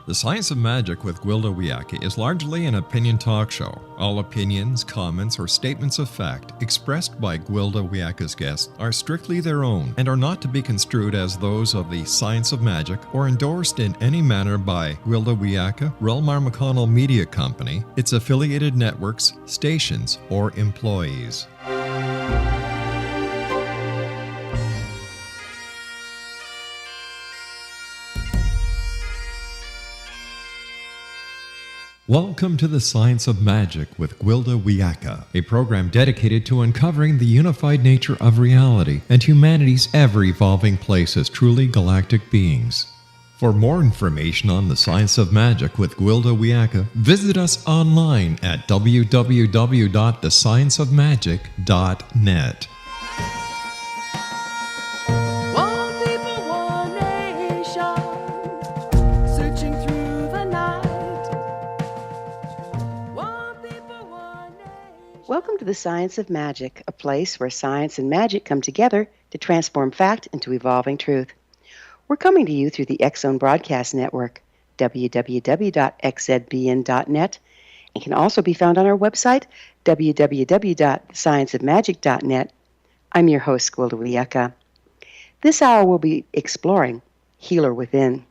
The Science of Magic with Gwilda Wiyaka is largely an opinion talk show. All opinions, comments, or statements of fact expressed by Gwilda Wiyaka's guests are strictly their own and are not to be construed as those of the Science of Magic or endorsed in any manner by Gwilda Wiyaka, Relmar McConnell Media Company, its affiliated networks, stations, or employees. Welcome to the Science of Magic with Gwilda Wiyaka, a program dedicated to uncovering the unified nature of reality and humanity's ever-evolving place as truly galactic beings. For more information on the Science of Magic with Gwilda Wiyaka, visit us online at www.thescienceofmagic.net. Welcome to the Science of Magic, a place where science and magic come together to transform fact into evolving truth. We're coming to you through the X-Zone Broadcast Network, www.xzbn.net, and can also be found on our website, www.scienceofmagic.net. I'm your host, Gwilda Wiyaka. This hour we'll be exploring Healer Within.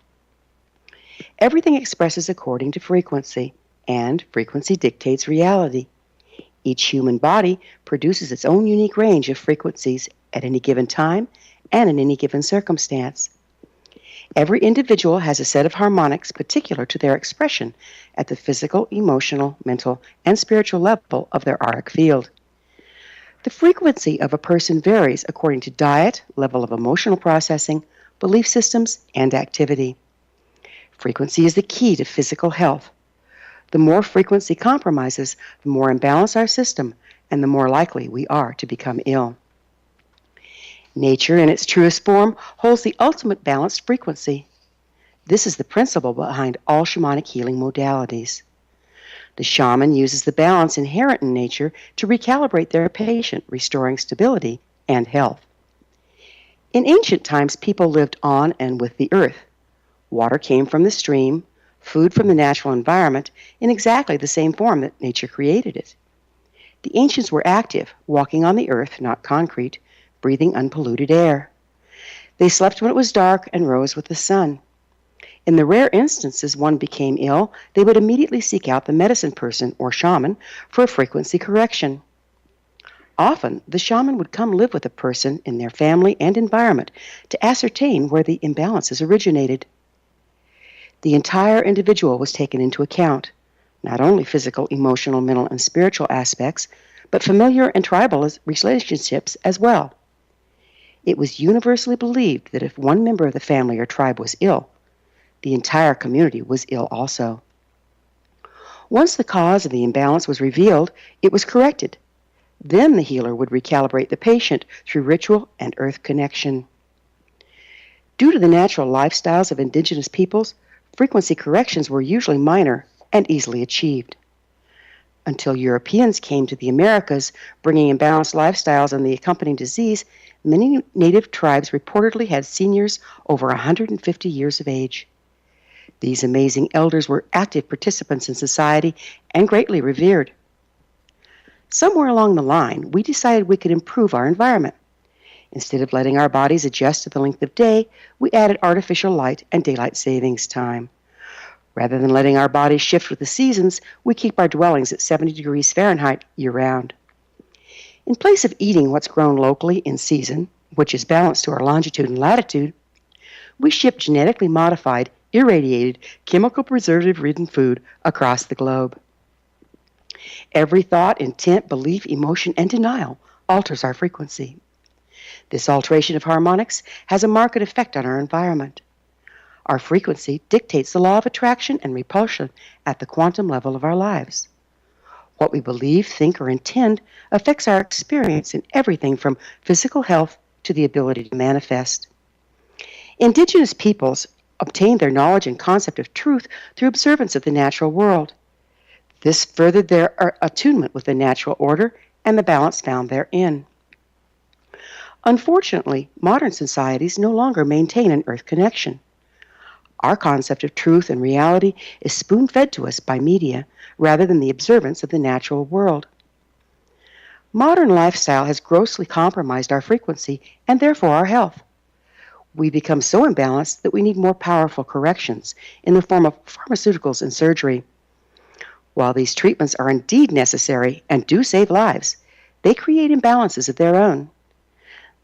Everything expresses according to frequency, and frequency dictates reality. Each human body produces its own unique range of frequencies at any given time and in any given circumstance. Every individual has a set of harmonics particular to their expression at the physical, emotional, mental, and spiritual level of their auric field. The frequency of a person varies according to diet, level of emotional processing, belief systems, and activity. Frequency is the key to physical health. The more frequency compromises, the more imbalanced our system, and the more likely we are to become ill. Nature, in its truest form, holds the ultimate balanced frequency. This is the principle behind all shamanic healing modalities. The shaman uses the balance inherent in nature to recalibrate their patient, restoring stability and health. In ancient times, people lived on and with the earth. Water came from the stream, food from the natural environment, in exactly the same form that nature created it. The ancients were active, walking on the earth, not concrete, breathing unpolluted air. They slept when it was dark and rose with the sun. In the rare instances one became ill, they would immediately seek out the medicine person or shaman for a frequency correction. Often, the shaman would come live with a person in their family and environment to ascertain where the imbalances originated. The entire individual was taken into account, not only physical, emotional, mental, and spiritual aspects, but familiar and tribal relationships as well. It was universally believed that if one member of the family or tribe was ill, the entire community was ill also. Once the cause of the imbalance was revealed, it was corrected. Then the healer would recalibrate the patient through ritual and earth connection. Due to the natural lifestyles of indigenous peoples, frequency corrections were usually minor and easily achieved. Until Europeans came to the Americas, bringing imbalanced lifestyles and the accompanying disease, many native tribes reportedly had seniors over 150 years of age. These amazing elders were active participants in society and greatly revered. Somewhere along the line, we decided we could improve our environment. Instead of letting our bodies adjust to the length of day, we added artificial light and daylight savings time. Rather than letting our bodies shift with the seasons, we keep our dwellings at 70 degrees Fahrenheit year-round. In place of eating what's grown locally in season, which is balanced to our longitude and latitude, we ship genetically modified, irradiated, chemical preservative-ridden food across the globe. Every thought, intent, belief, emotion, and denial alters our frequency. This alteration of harmonics has a marked effect on our environment. Our frequency dictates the law of attraction and repulsion at the quantum level of our lives. What we believe, think, or intend affects our experience in everything from physical health to the ability to manifest. Indigenous peoples obtained their knowledge and concept of truth through observance of the natural world. This furthered their attunement with the natural order and the balance found therein. Unfortunately, modern societies no longer maintain an earth connection. Our concept of truth and reality is spoon-fed to us by media rather than the observance of the natural world. Modern lifestyle has grossly compromised our frequency and therefore our health. We become so imbalanced that we need more powerful corrections in the form of pharmaceuticals and surgery. While these treatments are indeed necessary and do save lives, they create imbalances of their own.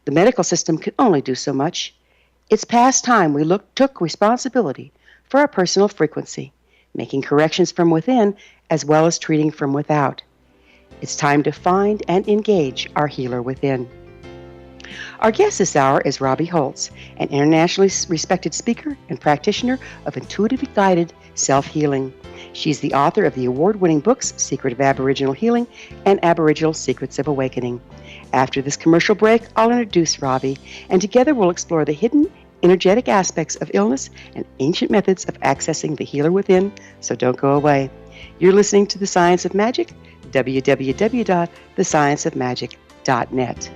The medical system can only do so much. It's past time we took responsibility for our personal frequency, making corrections from within as well as treating from without. It's time to find and engage our healer within. Our guest this hour is ROBBIE HOLZ, an internationally respected speaker and practitioner of intuitively guided self-healing. She's the author of the award-winning books Secret of Aboriginal Healing and Aboriginal Secrets of Awakening. After this commercial break, I'll introduce ROBBIE, and together we'll explore the hidden, energetic aspects of illness and ancient methods of accessing the healer within, so don't go away. You're listening to The Science of Magic, www.thescienceofmagic.net.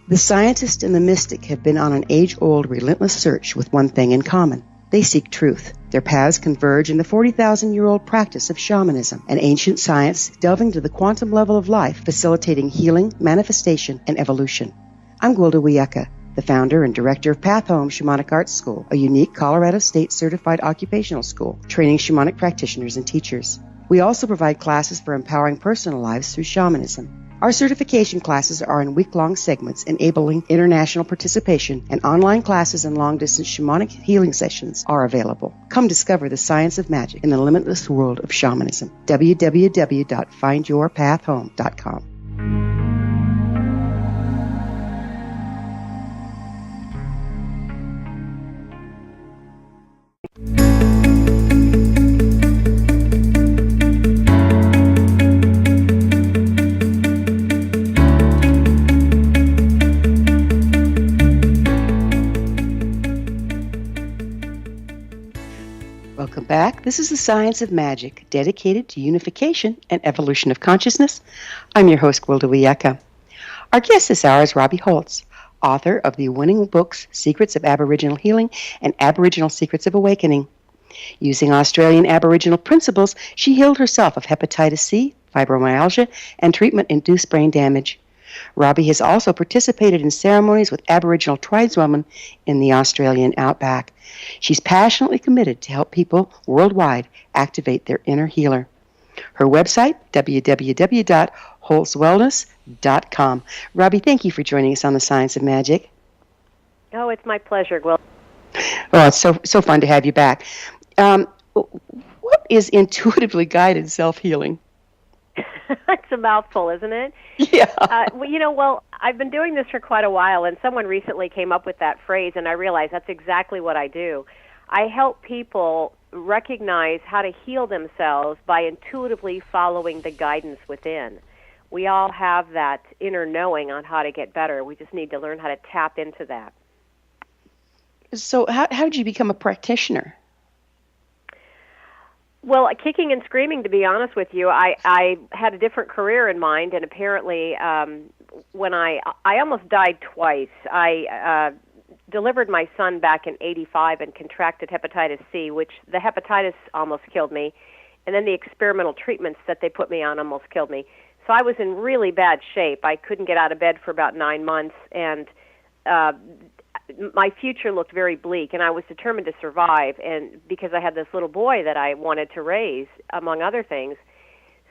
The scientist and the mystic have been on an age-old, relentless search with one thing in common. They seek truth. Their paths converge in the 40,000-year-old practice of shamanism, an ancient science delving to the quantum level of life, facilitating healing, manifestation, and evolution. I'm Gwilda Wiyaka, the founder and director of Path Home Shamanic Arts School, a unique Colorado State-certified occupational school, training shamanic practitioners and teachers. We also provide classes for empowering personal lives through shamanism. Our certification classes are in week-long segments enabling international participation, and online classes and long-distance shamanic healing sessions are available. Come discover the science of magic in the limitless world of shamanism. www.findyourpathhome.com. Welcome back. This is The Science of Magic, dedicated to unification and evolution of consciousness. I'm your host, Gwilda Wiyaka. Our guest this hour is ROBBIE HOLZ, author of the winning books Secrets of Aboriginal Healing and Aboriginal Secrets of Awakening. Using Australian Aboriginal principles, she healed herself of hepatitis C, fibromyalgia, and treatment-induced brain damage. ROBBIE has also participated in ceremonies with Aboriginal tribeswomen in the Australian outback. She's passionately committed to help people worldwide activate their inner healer. Her website, www.holzwellness.com. ROBBIE, thank you for joining us on The Science of Magic. Oh, it's my pleasure, Gwilda. Oh, it's so fun to have you back. What is intuitively guided self-healing? It's a mouthful, isn't it? Yeah. Well, I've been doing this for quite a while, and someone recently came up with that phrase, and I realized that's exactly what I do. I help people recognize how to heal themselves by intuitively following the guidance within. We all have that inner knowing on how to get better. We just need to learn how to tap into that. So how did you become a practitioner? Well, kicking and screaming, to be honest with you. I had a different career in mind, and apparently when I almost died twice. I delivered my son back in '85 and contracted hepatitis C, which the hepatitis almost killed me, and then the experimental treatments that they put me on almost killed me. So I was in really bad shape. I couldn't get out of bed for about 9 months, and my future looked very bleak, and I was determined to survive, and because I had this little boy that I wanted to raise, among other things.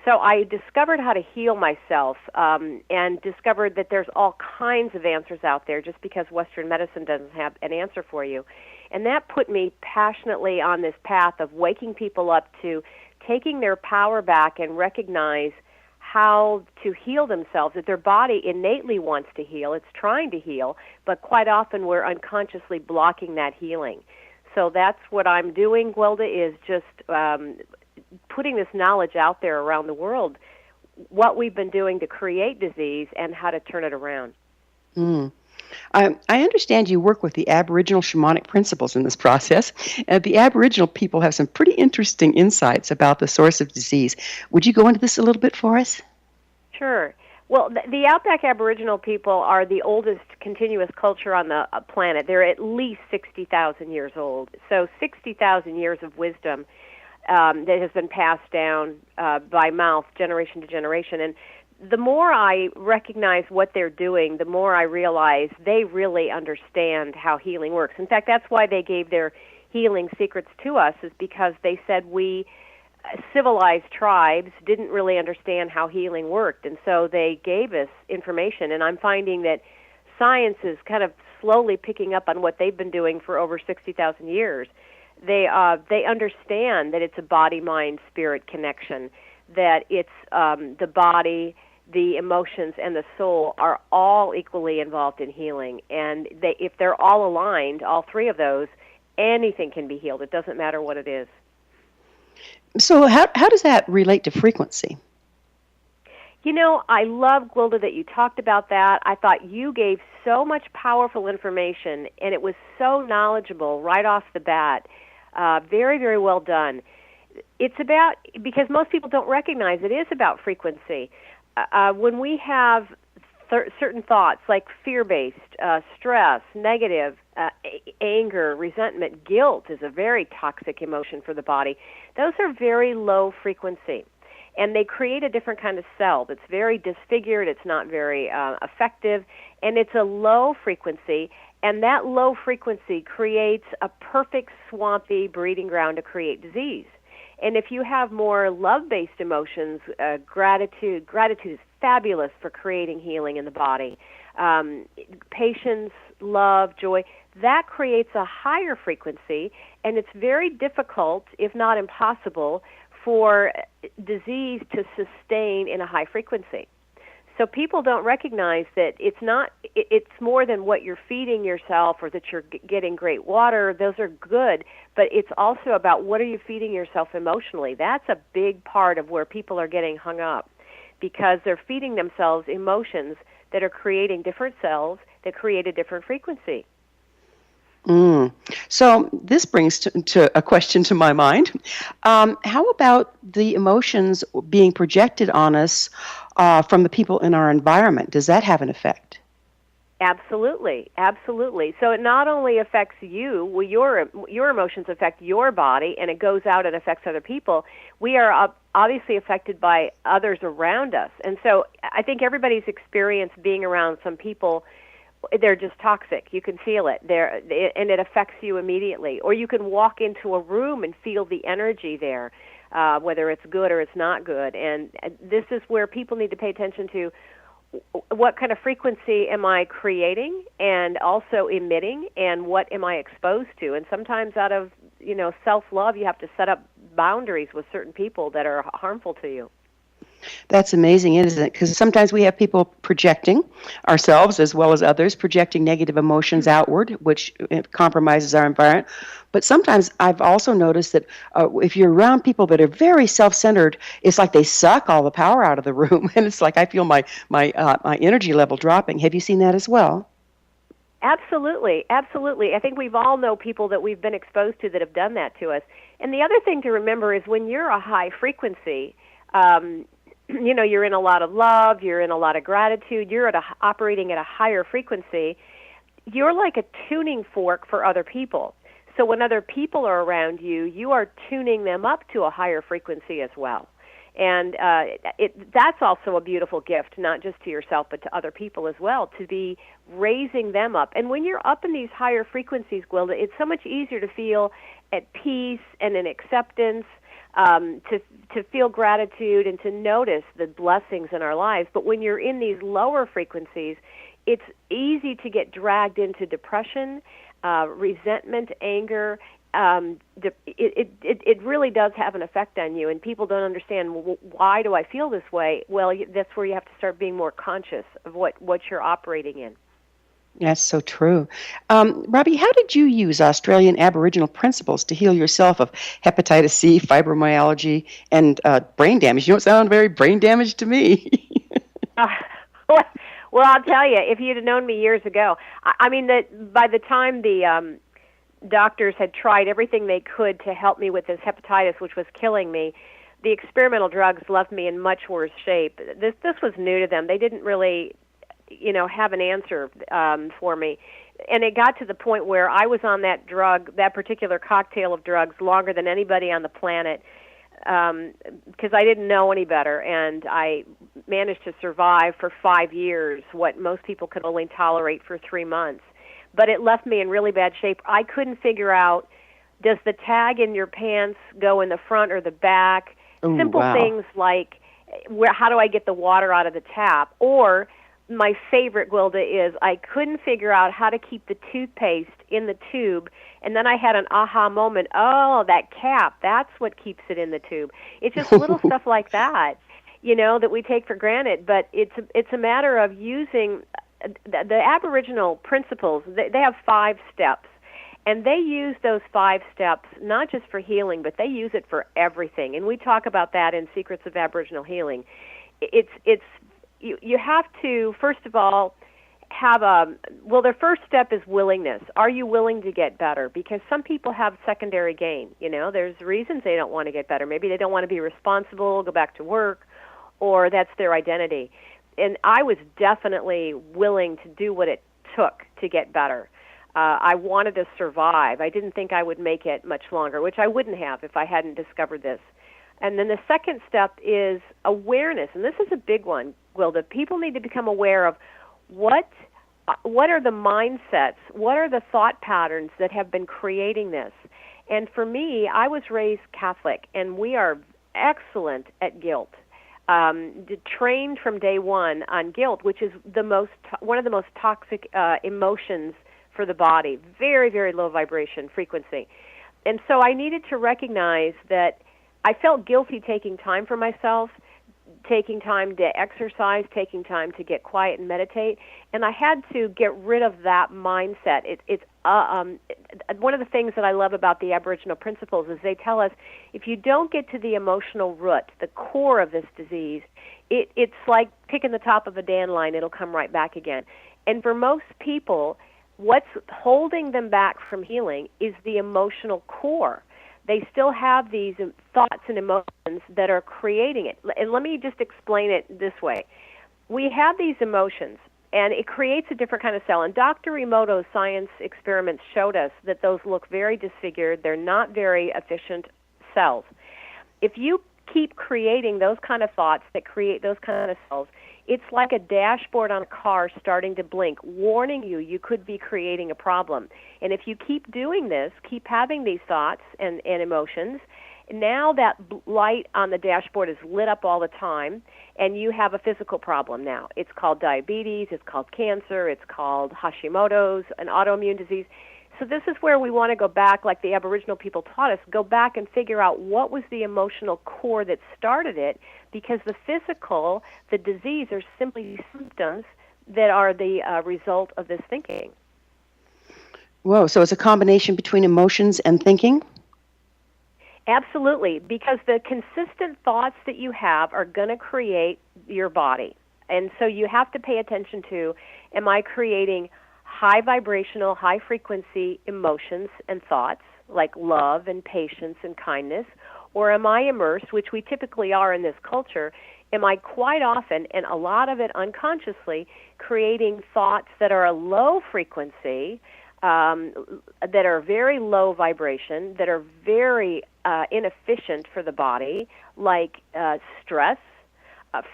So I discovered how to heal myself, and discovered that there's all kinds of answers out there just because Western medicine doesn't have an answer for you. And that put me passionately on this path of waking people up to taking their power back and recognize how to heal themselves, that their body innately wants to heal. It's trying to heal, but quite often we're unconsciously blocking that healing. So that's what I'm doing, Gwilda, is just putting this knowledge out there around the world, what we've been doing to create disease and how to turn it around. I understand you work with the Aboriginal shamanic principles in this process. The Aboriginal people have some pretty interesting insights about the source of disease. Would you go into this a little bit for us? Sure. Well, the Outback Aboriginal people are the oldest continuous culture on the planet. They're at least 60,000 years old. So 60,000 years of wisdom that has been passed down by mouth, generation to generation. And the more I recognize what they're doing, the more I realize they really understand how healing works. In fact, that's why they gave their healing secrets to us, is because they said we civilized tribes didn't really understand how healing worked, and so they gave us information. And I'm finding that science is kind of slowly picking up on what they've been doing for over 60,000 years. They understand that it's a body-mind-spirit connection, that it's the body, the emotions, and the soul are all equally involved in healing. And if they're all aligned, all three of those, anything can be healed. It doesn't matter what it is. So how does that relate to frequency? You know, I love, Gwilda, that you talked about that. I thought you gave so much powerful information, and it was so knowledgeable right off the bat. Very, very well done. It's about, because most people don't recognize it is about frequency. When we have certain thoughts like fear-based, stress, negative, anger, resentment, guilt is a very toxic emotion for the body. Those are very low frequency, and they create a different kind of cell that's very disfigured. It's not very effective, and it's a low frequency, and that low frequency creates a perfect swampy breeding ground to create disease. And if you have more love-based emotions, gratitude is fabulous for creating healing in the body. Patience, love, joy, that creates a higher frequency, and it's very difficult, if not impossible, for disease to sustain in a high frequency. So people don't recognize that it's more than what you're feeding yourself or that you're getting great water. Those are good, but it's also about what are you feeding yourself emotionally. That's a big part of where people are getting hung up, because they're feeding themselves emotions that are creating different cells that create a different frequency. So this brings to a question to my mind. How about the emotions being projected on us from the people in our environment? Does that have an effect? Absolutely, absolutely. So it not only affects you, well, your emotions affect your body, and it goes out and affects other people. We are obviously affected by others around us. And so I think everybody's experienced being around some people. They're just toxic. You can feel it there, and it affects you immediately. Or you can walk into a room and feel the energy there, whether it's good or it's not good. And this is where people need to pay attention to what kind of frequency am I creating and also emitting, and what am I exposed to. And sometimes out of self-love, you have to set up boundaries with certain people that are harmful to you. That's amazing, isn't it? Because sometimes we have people projecting ourselves as well as others, projecting negative emotions outward, which compromises our environment. But sometimes I've also noticed that if you're around people that are very self-centered, it's like they suck all the power out of the room, and it's like I feel my energy level dropping. Have you seen that as well? Absolutely, absolutely. I think we've all know people that we've been exposed to that have done that to us. And the other thing to remember is when you're a high frequency, you're in a lot of love, you're in a lot of gratitude, you're operating at a higher frequency, you're like a tuning fork for other people. So when other people are around you, you are tuning them up to a higher frequency as well. And that's also a beautiful gift, not just to yourself, but to other people as well, to be raising them up. And when you're up in these higher frequencies, Gwilda, it's so much easier to feel at peace and in acceptance, to feel gratitude and to notice the blessings in our lives. But when you're in these lower frequencies, it's easy to get dragged into depression, resentment, anger. It really does have an effect on you, and people don't understand, why do I feel this way? Well, that's where you have to start being more conscious of what you're operating in. That's so true. Robbie, how did you use Australian Aboriginal principles to heal yourself of hepatitis C, fibromyalgia, and brain damage? You don't sound very brain damaged to me. Well, I'll tell you, if you'd have known me years ago, I mean, that by the time the doctors had tried everything they could to help me with this hepatitis, which was killing me, the experimental drugs left me in much worse shape. This was new to them. They didn't really, have an answer for me. And it got to the point where I was on that drug, that particular cocktail of drugs, longer than anybody on the planet, because I didn't know any better, and I managed to survive for 5 years what most people could only tolerate for 3 months. But it left me in really bad shape. I couldn't figure out, does the tag in your pants go in the front or the back? Ooh, Simple wow. things like, how do I get the water out of the tap? Or my favorite, Gwilda, is I couldn't figure out how to keep the toothpaste in the tube, and then I had an aha moment. Oh, that cap, that's what keeps it in the tube. It's just little stuff like that, that we take for granted, but it's a matter of using the Aboriginal principles. They have 5 steps, and they use those 5 steps not just for healing, but they use it for everything, and we talk about that in Secrets of Aboriginal Healing. You have to, first of all, have their first step is willingness. Are you willing to get better? Because some people have secondary gain. There's reasons they don't want to get better. Maybe they don't want to be responsible, go back to work, or that's their identity. And I was definitely willing to do what it took to get better. I wanted to survive. I didn't think I would make it much longer, which I wouldn't have if I hadn't discovered this. And then the second step is awareness, and this is a big one, Gwilda. People need to become aware of what are the mindsets, what are the thought patterns that have been creating this. And for me, I was raised Catholic, and we are excellent at guilt. Trained from day one on guilt, which is one of the most toxic emotions for the body. Very, very low vibration frequency. And so I needed to recognize that I felt guilty taking time for myself, taking time to exercise, taking time to get quiet and meditate, and I had to get rid of that mindset. It's one of the things that I love about the Aboriginal principles is they tell us if you don't get to the emotional root, the core of this disease, it's like picking the top of a dandelion, it'll come right back again. And for most people, what's holding them back from healing is the emotional core. They still have these thoughts and emotions that are creating it. And let me just explain it this way. We have these emotions, and it creates a different kind of cell. And Dr. Emoto's science experiments showed us that those look very disfigured. They're not very efficient cells. If you keep creating those kind of thoughts that create those kind of cells, it's like a dashboard on a car starting to blink, warning you could be creating a problem. And if you keep doing this, keep having these thoughts and emotions, now that light on the dashboard is lit up all the time, and you have a physical problem now. It's called diabetes, it's called cancer, it's called Hashimoto's, an autoimmune disease. So this is where we want to go back, like the Aboriginal people taught us, go back and figure out what was the emotional core that started it, because the physical, the disease, are simply symptoms that are the result of this thinking. Whoa, so it's a combination between emotions and thinking? Absolutely, because the consistent thoughts that you have are going to create your body. And so you have to pay attention to, am I creating high vibrational, high frequency emotions and thoughts like love and patience and kindness, or am I immersed, which we typically are in this culture, am I quite often, and a lot of it unconsciously, creating thoughts that are a low frequency, that are very low vibration, that are very inefficient for the body, like stress,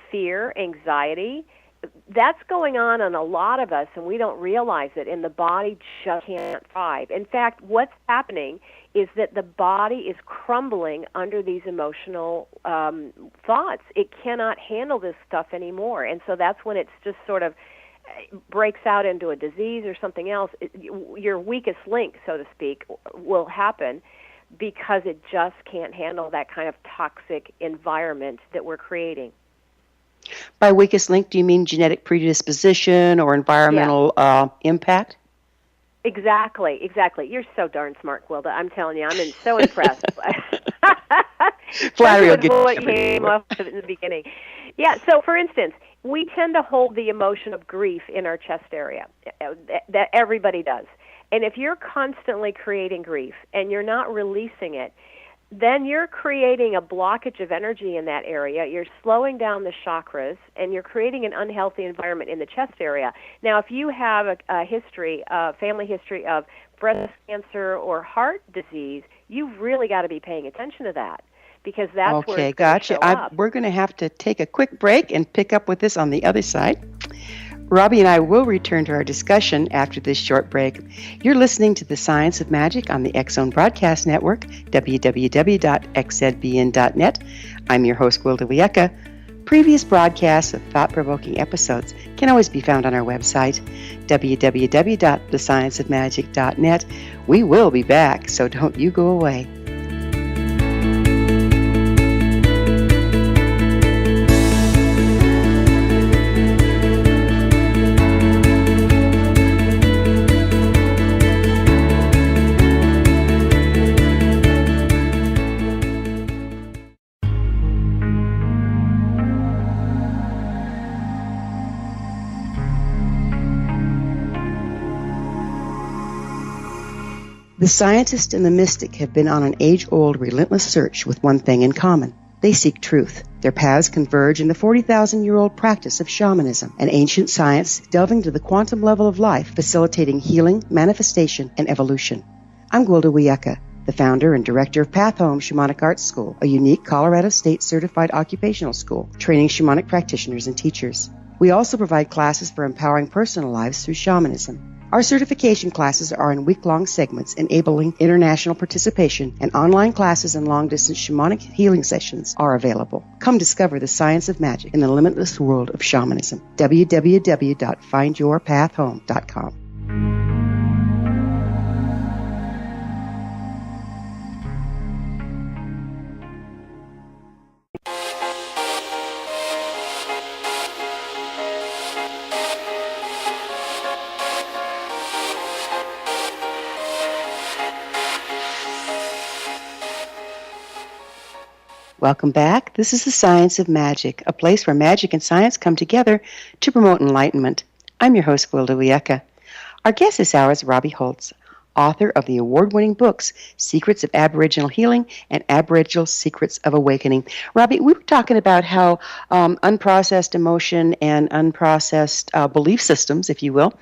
fear, anxiety. That's going on a lot of us, and we don't realize it, and the body just can't thrive. In fact, what's happening is that the body is crumbling under these emotional thoughts. It cannot handle this stuff anymore, and so that's when it's just sort of breaks out into a disease or something else. Your weakest link, so to speak, will happen because it just can't handle that kind of toxic environment that we're creating. By weakest link, do you mean genetic predisposition or environmental impact? Exactly. You're so darn smart, Gwilda. I'm telling you, I'm so impressed. Flattery will get what came up in the beginning. Yeah, so for instance, we tend to hold the emotion of grief in our chest area. That everybody does. And if you're constantly creating grief and you're not releasing it, then you're creating a blockage of energy in that area. You're slowing down the chakras, and you're creating an unhealthy environment in the chest area. Now, if you have a history, a family history of breast cancer or heart disease, you've really got to be paying attention to that, because that's where it's going to show up. We're going to have to take a quick break and pick up with this on the other side. Robbie and I will return to our discussion after this short break. You're listening to The Science of Magic on the X Zone Broadcast Network, www.xzbn.net. I'm your host, Gwilda Wiyaka. Previous broadcasts of thought-provoking episodes can always be found on our website, www.thescienceofmagic.net. We will be back, so don't you go away. The scientist and the mystic have been on an age-old, relentless search with one thing in common. They seek truth. Their paths converge in the 40,000-year-old practice of shamanism, an ancient science delving to the quantum level of life, facilitating healing, manifestation, and evolution. I'm Gwilda Wiyaka, the founder and director of Path Home Shamanic Arts School, a unique Colorado State certified occupational school, training shamanic practitioners and teachers. We also provide classes for empowering personal lives through shamanism. Our certification classes are in week-long segments enabling international participation, and online classes and long-distance shamanic healing sessions are available. Come discover the science of magic in the limitless world of shamanism. www.findyourpathhome.com. Welcome back. This is The Science of Magic, a place where magic and science come together to promote enlightenment. I'm your host, Gwilda Wiyaka. Our guest this hour is Robbie Holz, author of the award-winning books, Secrets of Aboriginal Healing and Aboriginal Secrets of Awakening. Robbie, we were talking about how unprocessed emotion and unprocessed belief systems, if you will,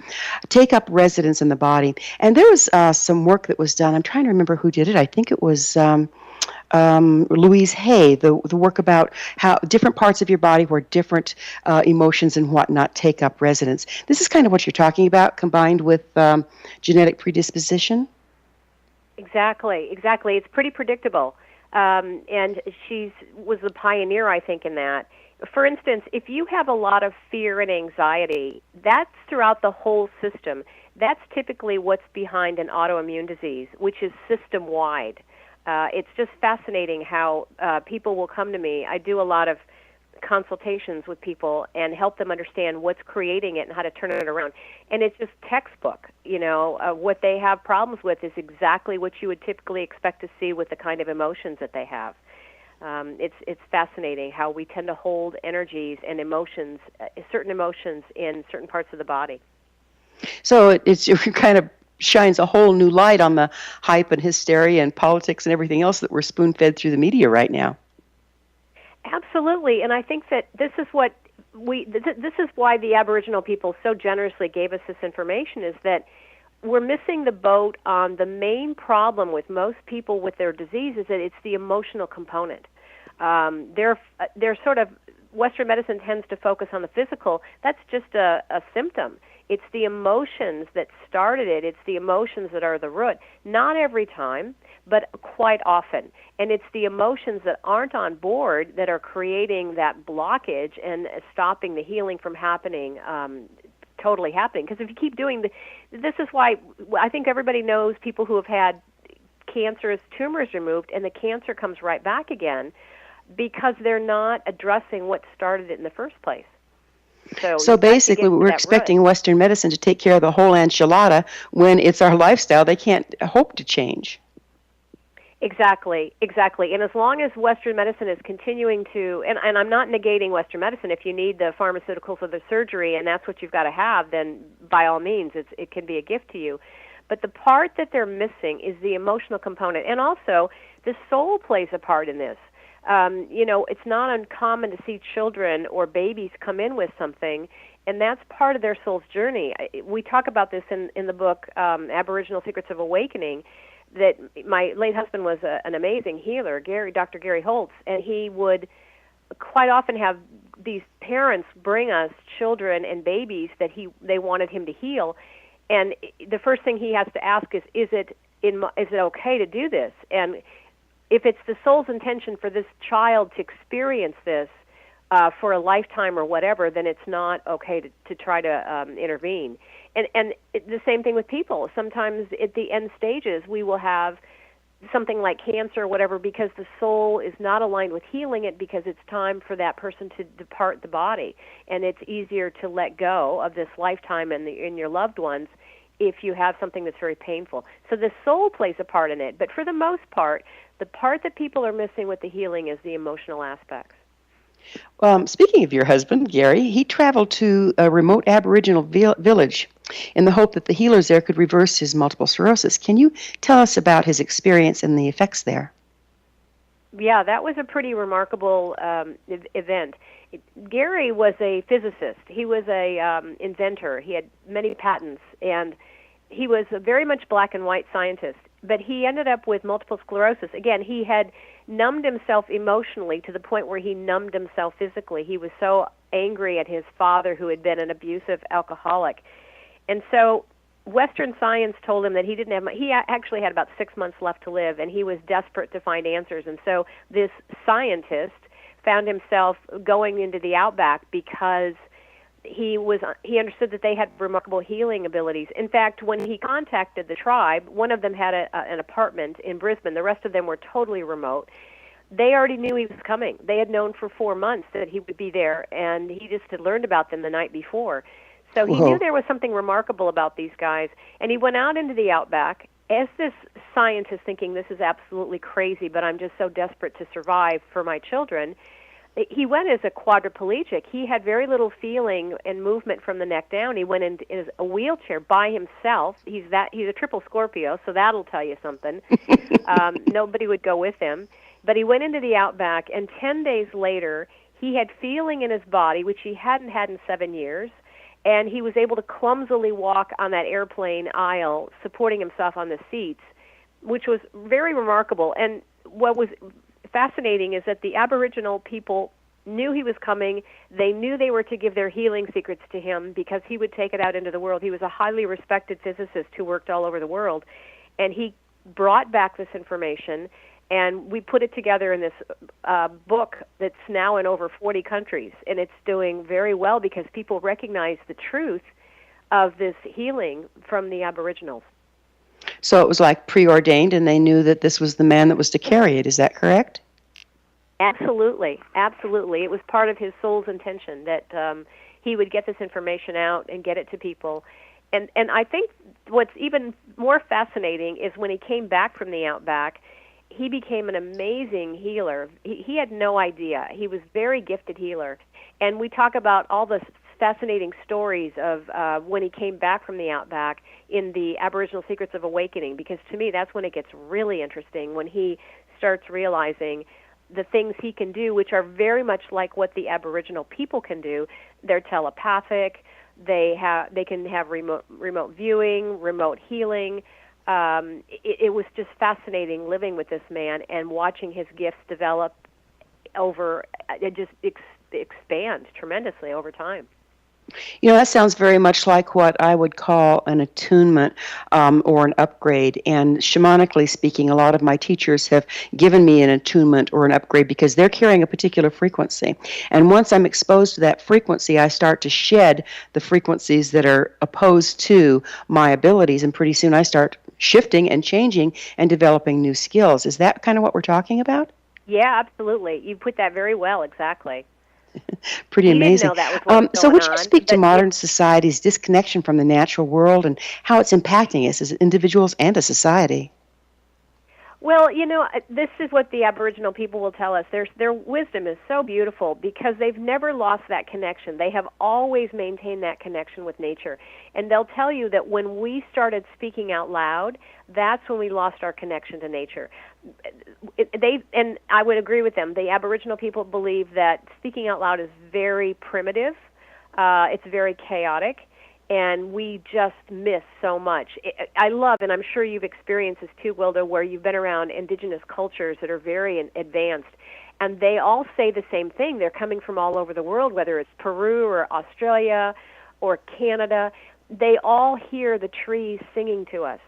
take up residence in the body. And there was some work that was done. I'm trying to remember who did it. I think it was Louise Hay, the work about how different parts of your body where different emotions and whatnot take up residence. This is kind of what you're talking about, combined with genetic predisposition? Exactly. It's pretty predictable. And she was the pioneer, I think, in that. For instance, if you have a lot of fear and anxiety, that's throughout the whole system. That's typically what's behind an autoimmune disease, which is system-wide. It's just fascinating how people will come to me. I do a lot of consultations with people and help them understand what's creating it and how to turn it around. And it's just textbook. What they have problems with is exactly what you would typically expect to see with the kind of emotions that they have. It's fascinating how we tend to hold energies and emotions, certain emotions in certain parts of the body. So it's kind of shines a whole new light on the hype and hysteria and politics and everything else that we're spoon-fed through the media right now. Absolutely, and I think that this is why the Aboriginal people so generously gave us this information, is that we're missing the boat on the main problem with most people with their disease is that it's the emotional component. They're sort of, Western medicine tends to focus on the physical. That's just a symptom. It's the emotions that started it. It's the emotions that are the root. Not every time, but quite often. And it's the emotions that aren't on board that are creating that blockage and stopping the healing from happening, totally happening. Because if you keep doing this is why I think everybody knows people who have had cancerous tumors removed, and the cancer comes right back again because they're not addressing what started it in the first place. So basically, we're expecting Western medicine to take care of the whole enchilada when it's our lifestyle. They can't hope to change. Exactly. And as long as Western medicine is continuing to, and I'm not negating Western medicine, if you need the pharmaceuticals or the surgery and that's what you've got to have, then by all means it can be a gift to you. But the part that they're missing is the emotional component. And also, the soul plays a part in this. It's not uncommon to see children or babies come in with something, and that's part of their soul's journey. We talk about this in the book, Aboriginal Secrets of Awakening, that my late husband was an amazing healer, Dr. Gary Holz, and he would quite often have these parents bring us children and babies that they wanted him to heal, and the first thing he has to ask is it okay to do this? And if it's the soul's intention for this child to experience this for a lifetime or whatever, then it's not okay to try to intervene. And the same thing with people. Sometimes at the end stages, we will have something like cancer or whatever because the soul is not aligned with healing it because it's time for that person to depart the body. And it's easier to let go of this lifetime and your loved ones if you have something that's very painful. So the soul plays a part in it. But for the most part, the part that people are missing with the healing is the emotional aspects. Speaking of your husband, Gary, he traveled to a remote Aboriginal village in the hope that the healers there could reverse his multiple sclerosis. Can you tell us about his experience and the effects there? Yeah, that was a pretty remarkable event. Gary was a physicist. He was a inventor. He had many patents, and he was a very much black and white scientist. But he ended up with multiple sclerosis. Again, he had numbed himself emotionally to the point where he numbed himself physically. He was so angry at his father, who had been an abusive alcoholic. And so Western science told him that he didn't have he actually had about 6 months left to live, and he was desperate to find answers. And so this scientist found himself going into the outback because he understood that they had remarkable healing abilities. In fact, when he contacted the tribe, one of them had an apartment in Brisbane. The rest of them were totally remote. They already knew he was coming. They had known for 4 months that he would be there, and he just had learned about them the night before. So he knew there was something remarkable about these guys, and he went out into the outback as this scientist thinking, this is absolutely crazy, but I'm just so desperate to survive for my children. He went as a quadriplegic. He had very little feeling and movement from the neck down. He went in a wheelchair by himself. He's a triple Scorpio, so that'll tell you something. Nobody would go with him. But he went into the outback, and 10 days later, he had feeling in his body, which he hadn't had in 7 years, and he was able to clumsily walk on that airplane aisle, supporting himself on the seats, which was very remarkable. And what was fascinating is that the Aboriginal people knew he was coming. They knew they were to give their healing secrets to him because he would take it out into the world. He was a highly respected physicist who worked all over the world, and he brought back this information, and we put it together in this book that's now in over 40 countries, and it's doing very well because people recognize the truth of this healing from the Aboriginals. So it was like preordained, and they knew that this was the man that was to carry it. Is that correct? Absolutely. It was part of his soul's intention that he would get this information out and get it to people. And I think what's even more fascinating is when he came back from the outback, he became an amazing healer. He had no idea. He was a very gifted healer. And we talk about all the fascinating stories of when he came back from the outback in the Aboriginal Secrets of Awakening, because to me that's when it gets really interesting, when he starts realizing the things he can do, which are very much like what the Aboriginal people can do. They're telepathic. They can have remote viewing, remote healing. It was just fascinating living with this man and watching his gifts develop expand tremendously over time. You know, that sounds very much like what I would call an attunement or an upgrade. And shamanically speaking, a lot of my teachers have given me an attunement or an upgrade because they're carrying a particular frequency. And once I'm exposed to that frequency, I start to shed the frequencies that are opposed to my abilities. And pretty soon I start shifting and changing and developing new skills. Is that kind of what we're talking about? Yeah, absolutely. You put that very well, exactly. Pretty amazing. Didn't know that was what was so going would you on, speak to modern society's disconnection from the natural world and how it's impacting us as individuals and as society? Well, this is what the Aboriginal people will tell us. Their wisdom is so beautiful because they've never lost that connection. They have always maintained that connection with nature. And they'll tell you that when we started speaking out loud, that's when we lost our connection to nature. And I would agree with them. The Aboriginal people believe that speaking out loud is very primitive. It's very chaotic. And we just miss so much. I love, and I'm sure you've experienced this too, Gwilda, where you've been around indigenous cultures that are very advanced, and they all say the same thing. They're coming from all over the world, whether it's Peru or Australia or Canada. They all hear the trees singing to us,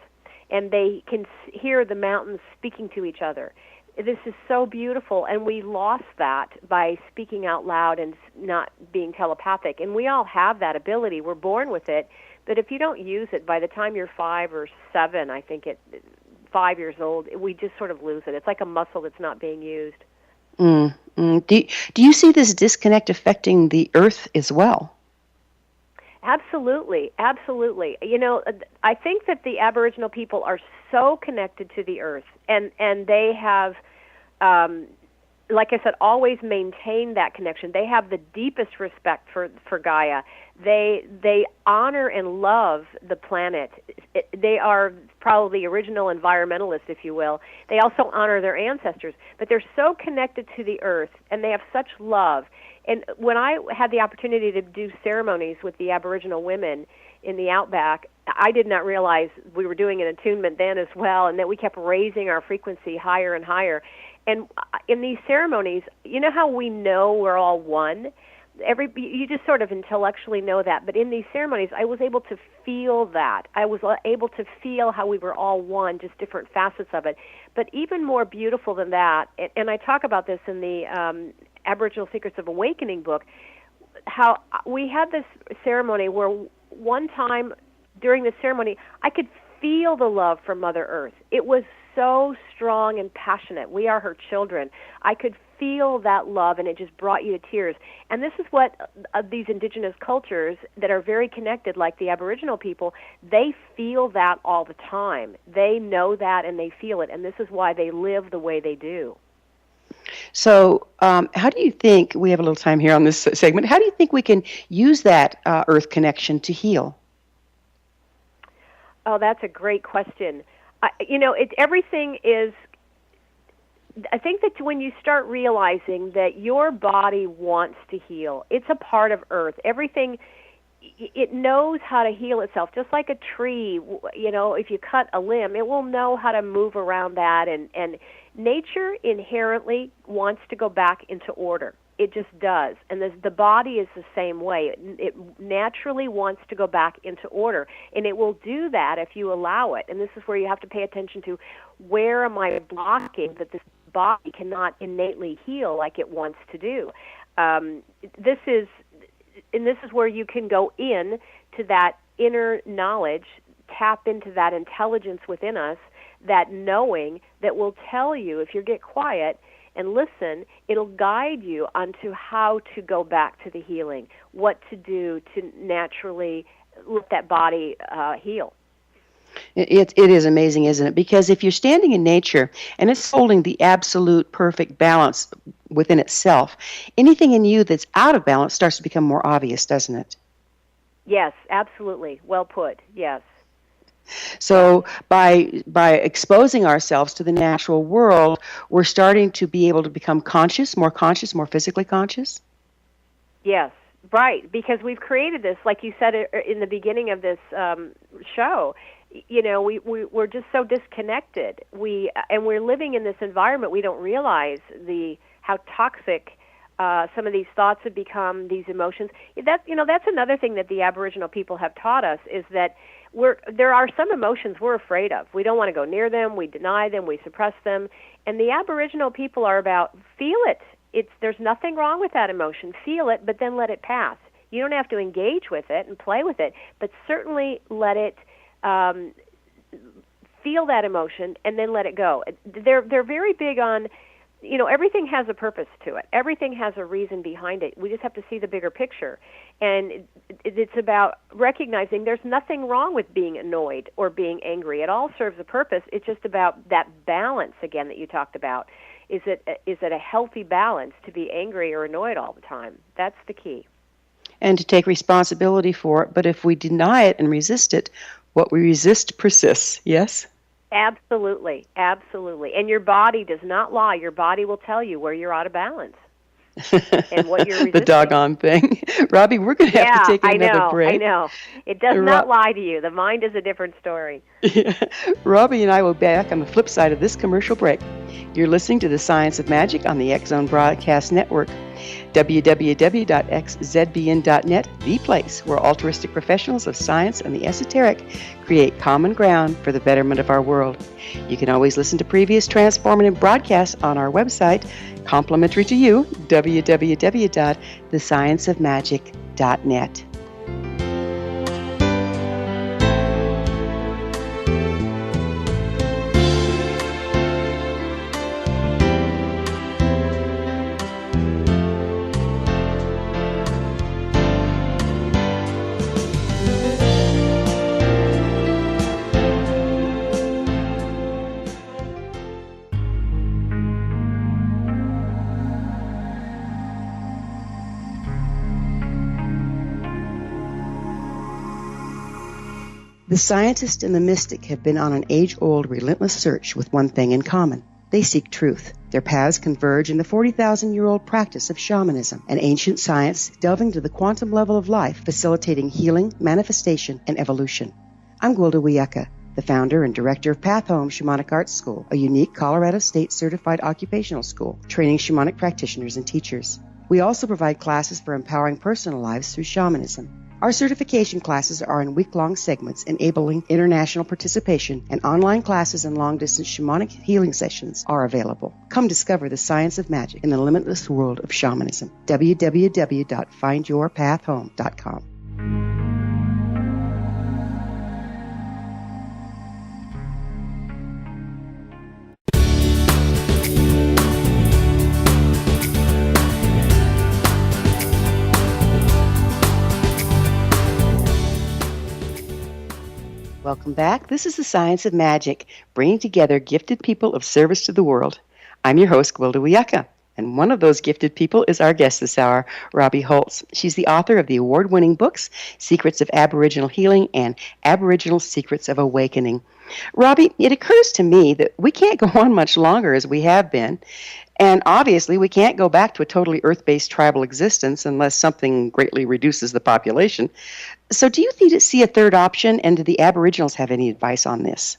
and they can hear the mountains speaking to each other. This is so beautiful, and we lost that by speaking out loud and not being telepathic. And we all have that ability. We're born with it. But if you don't use it, by the time you're 5 or 7, I think 5 years old, we just sort of lose it. It's like a muscle that's not being used. Do you see this disconnect affecting the earth as well? Absolutely, absolutely. I think that the Aboriginal people are so connected to the earth, and they have, like I said, always maintained that connection. They have the deepest respect for Gaia. They honor and love the planet. They are probably original environmentalists, if you will. They also honor their ancestors, but they're so connected to the earth, and they have such love. And when I had the opportunity to do ceremonies with the Aboriginal women in the outback, I did not realize we were doing an attunement then as well, and that we kept raising our frequency higher and higher. And in these ceremonies, you know how we know we're all one? You just sort of intellectually know that. But in these ceremonies, I was able to feel that. I was able to feel how we were all one, just different facets of it. But even more beautiful than that, and I talk about this in the Aboriginal Secrets of Awakening book, how we had this ceremony where one time during the ceremony I could feel the love from Mother Earth. It was so strong and passionate. We are her children. I could feel that love, and it just brought you to tears. And this is what these indigenous cultures that are very connected, like the Aboriginal people, they feel that all the time. They know that and they feel it, and this is why they live the way they do. So how do you think, we have a little time here on this segment, how do you think we can use that earth connection to heal? Oh, that's a great question. Everything is, I think that when you start realizing that your body wants to heal, it's a part of earth. Everything, it knows how to heal itself, just like a tree. If you cut a limb, it will know how to move around that, and nature inherently wants to go back into order. It just does. And the body is the same way. It naturally wants to go back into order. And it will do that if you allow it. And this is where you have to pay attention to, where am I blocking that this body cannot innately heal like it wants to do? This is where you can go in to that inner knowledge, tap into that intelligence within us, that knowing that will tell you, if you get quiet and listen, it'll guide you onto how to go back to the healing, what to do to naturally let that body heal. It is amazing, isn't it? Because if you're standing in nature and it's holding the absolute perfect balance within itself, anything in you that's out of balance starts to become more obvious, doesn't it? Yes, absolutely. Well put. Yes. So by exposing ourselves to the natural world, we're starting to be able to become more physically conscious? Yes, right, because we've created this, like you said in the beginning of this show. We're just so disconnected. We're living in this environment. We don't realize how toxic some of these thoughts have become, these emotions. That's another thing that the Aboriginal people have taught us, is that there are some emotions we're afraid of. We don't want to go near them. We deny them. We suppress them. And the Aboriginal people are about, feel it. There's nothing wrong with that emotion. Feel it, but then let it pass. You don't have to engage with it and play with it, but certainly let it feel that emotion and then let it go. They're very big on, everything has a purpose to it. Everything has a reason behind it. We just have to see the bigger picture. And it's about recognizing there's nothing wrong with being annoyed or being angry. It all serves a purpose. It's just about that balance, again, that you talked about. Is it a healthy balance to be angry or annoyed all the time? That's the key. And to take responsibility for it. But if we deny it and resist it, what we resist persists, yes? Absolutely, absolutely. And your body does not lie. Your body will tell you where you're out of balance and what you're resisting. The doggone thing. Robbie, we're going to have to take another break. I know. It does not lie to you. The mind is a different story. Yeah. Robbie and I will be back on the flip side of this commercial break. You're listening to The Science of Magic on the X Zone Broadcast Network. www.xzbn.net, the place where altruistic professionals of science and the esoteric create common ground for the betterment of our world. You can always listen to previous transformative broadcasts on our website, complimentary to you, www.thescienceofmagic.net. The scientist and the mystic have been on an age-old, relentless search with one thing in common. They seek truth. Their paths converge in the 40,000-year-old practice of shamanism, an ancient science delving to the quantum level of life, facilitating healing, manifestation, and evolution. I'm Gwilda Wiyaka, the founder and director of Path Home Shamanic Arts School, a unique Colorado State certified occupational school training shamanic practitioners and teachers. We also provide classes for empowering personal lives through shamanism. Our certification classes are in week-long segments enabling international participation, and online classes and long-distance shamanic healing sessions are available. Come discover the science of magic in the limitless world of shamanism. www.findyourpathhome.com. Welcome back. This is The Science of Magic, bringing together gifted people of service to the world. I'm your host, Gwilda Wiyaka, and one of those gifted people is our guest this hour, ROBBIE HOLZ. She's the author of the award-winning books, Secrets of Aboriginal Healing and Aboriginal Secrets of Awakening. Robbie, it occurs to me that we can't go on much longer as we have been, and obviously we can't go back to a totally earth-based tribal existence unless something greatly reduces the population. So do you see a third option, and do the Aboriginals have any advice on this?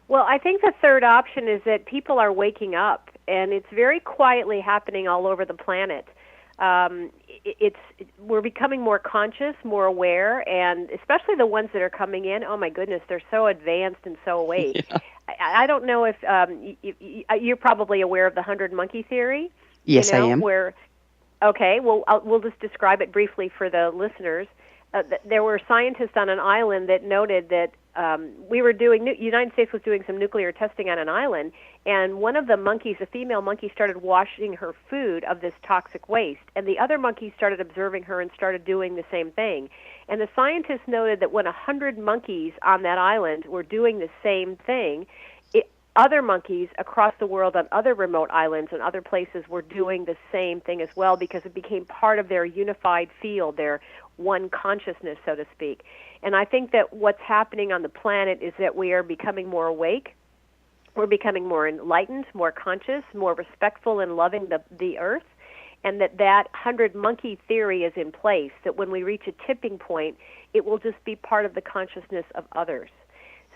Well, I think the third option is that people are waking up, and it's very quietly happening all over the planet. We're becoming more conscious, more aware, and especially the ones that are coming in, oh my goodness, they're so advanced and so awake. Yeah. I don't know if you're probably aware of the 100 monkey theory. Yes, I am. Okay, well, we'll just describe it briefly for the listeners. There were scientists on an island that noted that United States was doing some nuclear testing on an island, and one of the monkeys, a female monkey, started washing her food of this toxic waste, and the other monkeys started observing her and started doing the same thing. And the scientists noted that when 100 monkeys on that island were doing the same thing, other monkeys across the world on other remote islands and other places were doing the same thing as well, because it became part of their unified field, their one consciousness, so to speak. And I think that what's happening on the planet is that we are becoming more awake, we're becoming more enlightened, more conscious, more respectful and loving the earth, and that 100 monkey theory is in place, that when we reach a tipping point, it will just be part of the consciousness of others.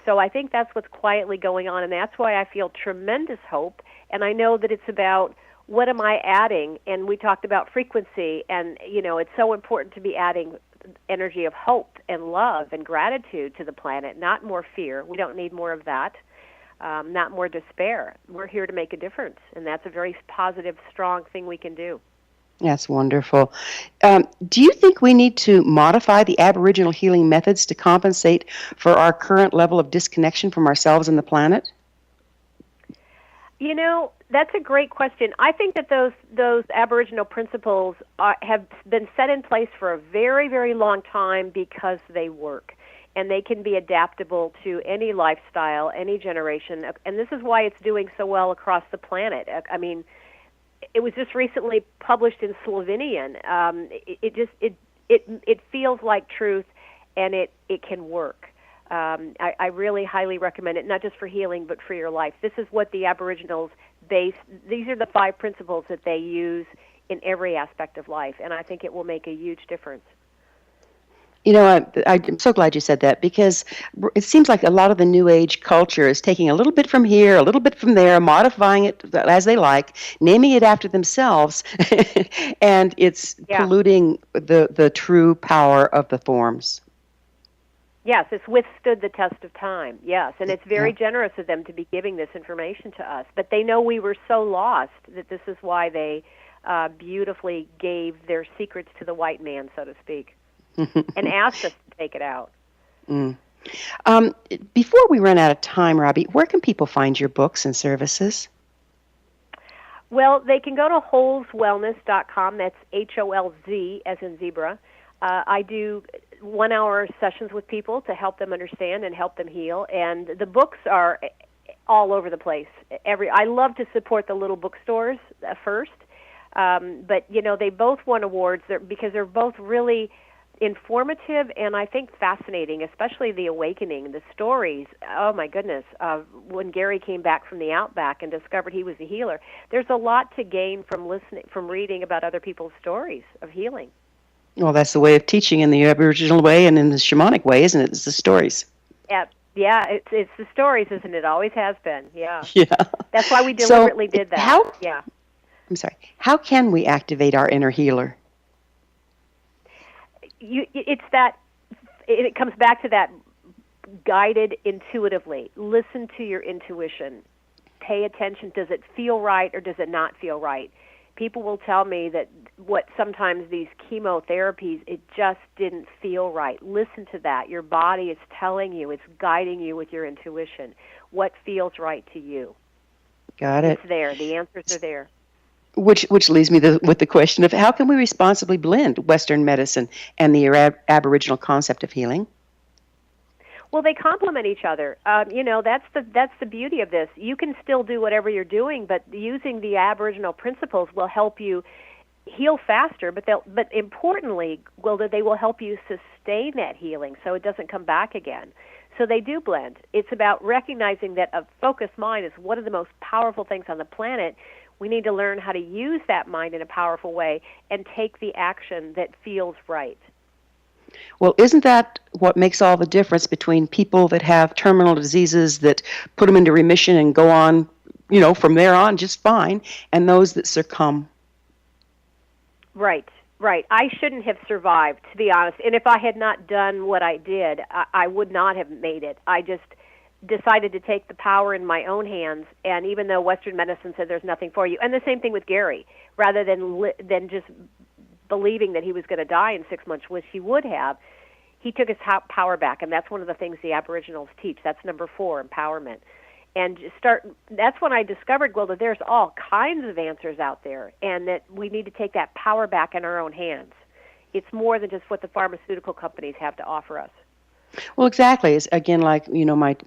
So I think that's what's quietly going on, and that's why I feel tremendous hope. And I know that it's about what am I adding, and we talked about frequency, and it's so important to be adding energy of hope and love and gratitude to the planet, not more fear. We don't need more of that, not more despair. We're here to make a difference, and that's a very positive, strong thing we can do. That's wonderful. Do you think we need to modify the Aboriginal healing methods to compensate for our current level of disconnection from ourselves and the planet? That's a great question. I think that those Aboriginal principles have been set in place for a very, very long time because they work. And they can be adaptable to any lifestyle, any generation. And this is why it's doing so well across the planet. I mean, it was just recently published in Slovenian. It feels like truth, and it can work. I really highly recommend it, not just for healing, but for your life. This is what the Aboriginals these are the 5 principles that they use in every aspect of life, and I think it will make a huge difference. I'm so glad you said that, because it seems like a lot of the New Age culture is taking a little bit from here, a little bit from there, modifying it as they like, naming it after themselves, and it's polluting the true power of the forms. Yes, it's withstood the test of time, yes, and it's very generous of them to be giving this information to us. But they know we were so lost that this is why they beautifully gave their secrets to the white man, so to speak, and asked us to take it out. Before we run out of time, Robbie, where can people find your books and services? Well, they can go to holzwellness.com. That's HOLZ as in zebra. I do 1-hour sessions with people to help them understand and help them heal, and the books are all over the place. I love to support the little bookstores first, but they both won awards because they're both really informative and I think fascinating, especially The Awakening, the stories. Oh my goodness, when Gary came back from the outback and discovered he was a healer. There's a lot to gain from reading about other people's stories of healing. Well, that's the way of teaching in the Aboriginal way and in the shamanic way, isn't it? It's the stories. Yeah, it's the stories, isn't it? Always has been. Yeah. Yeah. That's why we deliberately did that. I'm sorry. How can we activate our inner healer? It comes back to that guided intuitively. Listen to your intuition. Pay attention. Does it feel right or does it not feel right? People will tell me that sometimes these chemotherapies, it just didn't feel right. Listen to that. Your body is telling you, it's guiding you with your intuition. What feels right to you? Got it. It's there. The answers are there. Which leaves me with the question of how can we responsibly blend Western medicine and the Aboriginal concept of healing? Well, they complement each other. That's the beauty of this. You can still do whatever you're doing, but using the Aboriginal principles will help you heal faster. But importantly, Gwilda, they will help you sustain that healing so it doesn't come back again. So they do blend. It's about recognizing that a focused mind is one of the most powerful things on the planet. We need to learn how to use that mind in a powerful way and take the action that feels right. Well, isn't that what makes all the difference between people that have terminal diseases that put them into remission and go on, from there on just fine, and those that succumb? Right. I shouldn't have survived, to be honest. And if I had not done what I did, I would not have made it. I just decided to take the power in my own hands, and even though Western medicine said there's nothing for you, and the same thing with Gary, rather than just believing that he was going to die in 6 months, which he would have, he took his power back, and that's one of the things the Aboriginals teach. That's number 4, empowerment. And that's when I discovered, Gwilda, there's all kinds of answers out there, and that we need to take that power back in our own hands. It's more than just what the pharmaceutical companies have to offer us. Well, exactly. It's again like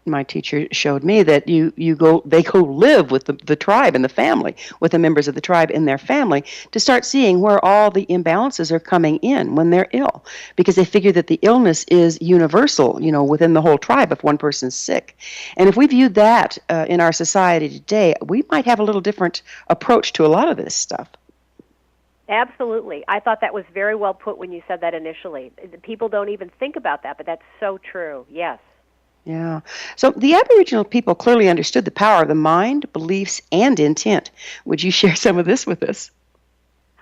my teacher showed me that they go live with the tribe and the family, with the members of the tribe in their family, to start seeing where all the imbalances are coming in when they're ill, because they figure that the illness is universal, within the whole tribe if one person's sick. And if we viewed that in our society today, we might have a little different approach to a lot of this stuff. Absolutely. I thought that was very well put when you said that initially. People don't even think about that, but that's so true. Yes. Yeah. So the Aboriginal people clearly understood the power of the mind, beliefs, and intent. Would you share some of this with us?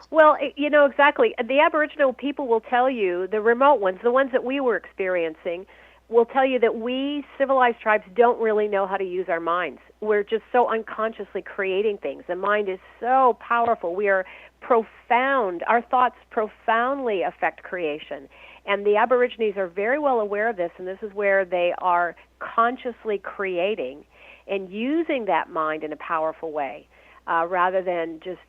Well, exactly. The Aboriginal people will tell you, the remote ones, the ones that we were experiencing, will tell you that we civilized tribes don't really know how to use our minds. We're just so unconsciously creating things. The mind is so powerful. We are profound. Our thoughts profoundly affect creation. And the Aborigines are very well aware of this, and this is where they are consciously creating. and using that mind in a powerful way, rather than just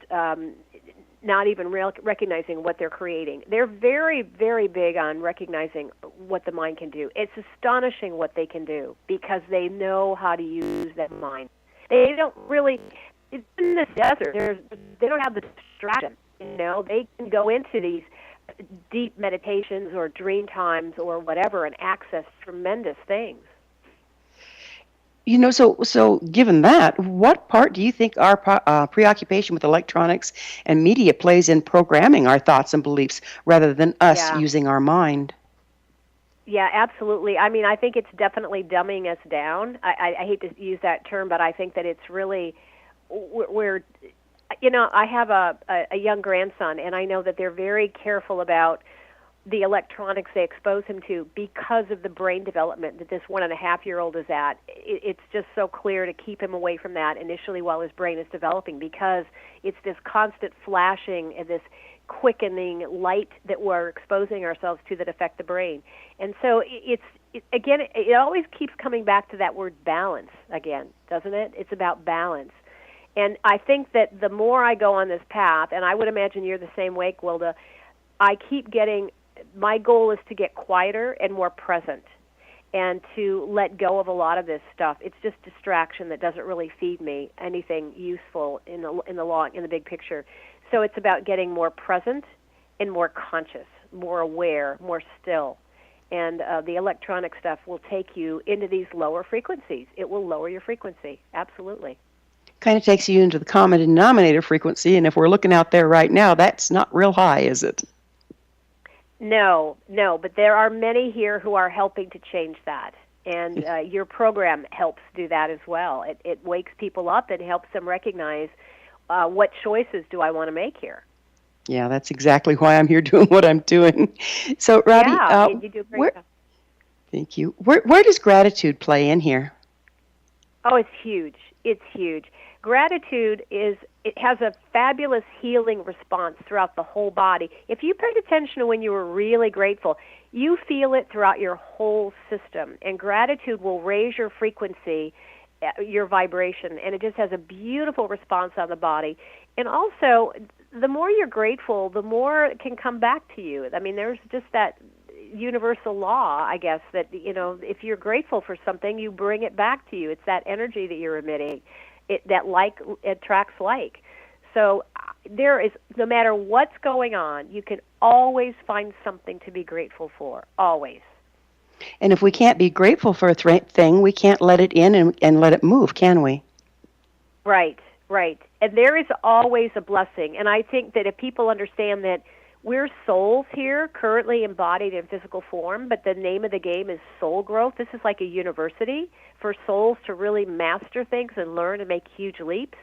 not even recognizing what they're creating. They're very, very big on recognizing what the mind can do. It's astonishing what they can do because they know how to use that mind. They don't really, it's in the desert, they don't have the distraction. They can go into these deep meditations or dream times or whatever and access tremendous things. So given that, what part do you think our preoccupation with electronics and media plays in programming our thoughts and beliefs rather than us using our mind? Yeah, absolutely. I mean, I think it's definitely dumbing us down. I hate to use that term, but I think that it's really, I have a young grandson, and I know that they're very careful about the electronics they expose him to because of the brain development that this 1.5-year-old is at. It's just so clear to keep him away from that initially while his brain is developing, because it's this constant flashing and this quickening light that we're exposing ourselves to that affect the brain. And so it always keeps coming back to that word balance again, doesn't it? It's about balance. And I think that the more I go on this path, and I would imagine you're the same way, Gwilda, my goal is to get quieter and more present and to let go of a lot of this stuff. It's just distraction that doesn't really feed me anything useful in the big picture. So it's about getting more present and more conscious, more aware, more still. And the electronic stuff will take you into these lower frequencies. It will lower your frequency, absolutely. Kind of takes you into the common denominator frequency, and if we're looking out there right now, that's not real high, is it? No, but there are many here who are helping to change that, and your program helps do that as well. It wakes people up and helps them recognize what choices do I want to make here. Yeah, that's exactly why I'm here doing what I'm doing. So, Robbie, you do a great job. Thank you. Where does gratitude play in here? Oh, it's huge. It's huge. Gratitude it has a fabulous healing response throughout the whole body. If you paid attention to when you were really grateful, you feel it throughout your whole system. And gratitude will raise your frequency, your vibration, and it just has a beautiful response on the body. And also, the more you're grateful, the more it can come back to you. I mean, there's just that universal law, I guess, that, if you're grateful for something, you bring it back to you. It's that energy that you're emitting. That like attracts like. So there is, no matter what's going on, you can always find something to be grateful for, always. And if we can't be grateful for a thing, we can't let it in and let it move, can we? Right. And there is always a blessing. And I think that if people understand that we're souls here, currently embodied in physical form, but the name of the game is soul growth. This is like a university for souls to really master things and learn and make huge leaps.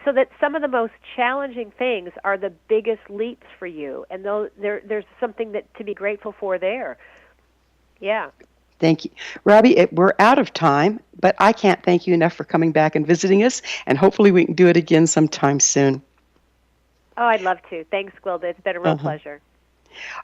So that some of the most challenging things are the biggest leaps for you. And there's something to be grateful for there. Yeah. Thank you. Robbie, we're out of time, but I can't thank you enough for coming back and visiting us, and hopefully we can do it again sometime soon. Oh, I'd love to. Thanks, Gwilda. It's been a real pleasure.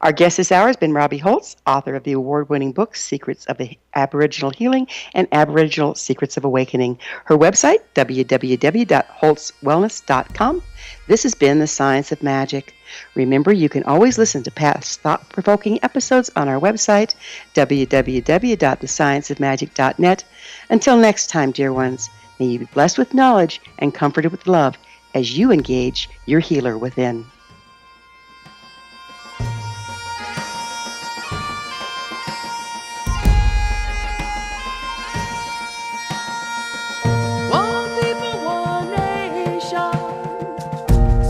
Our guest this hour has been Robbie Holz, author of the award-winning books Secrets of Aboriginal Healing and Aboriginal Secrets of Awakening. Her website, www.holzwellness.com. This has been The Science of Magic. Remember, you can always listen to past thought-provoking episodes on our website, www.thescienceofmagic.net. Until next time, dear ones, may you be blessed with knowledge and comforted with love as you engage your healer within. One people, one nation,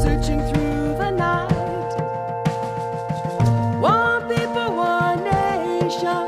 searching through the night. One people, one nation.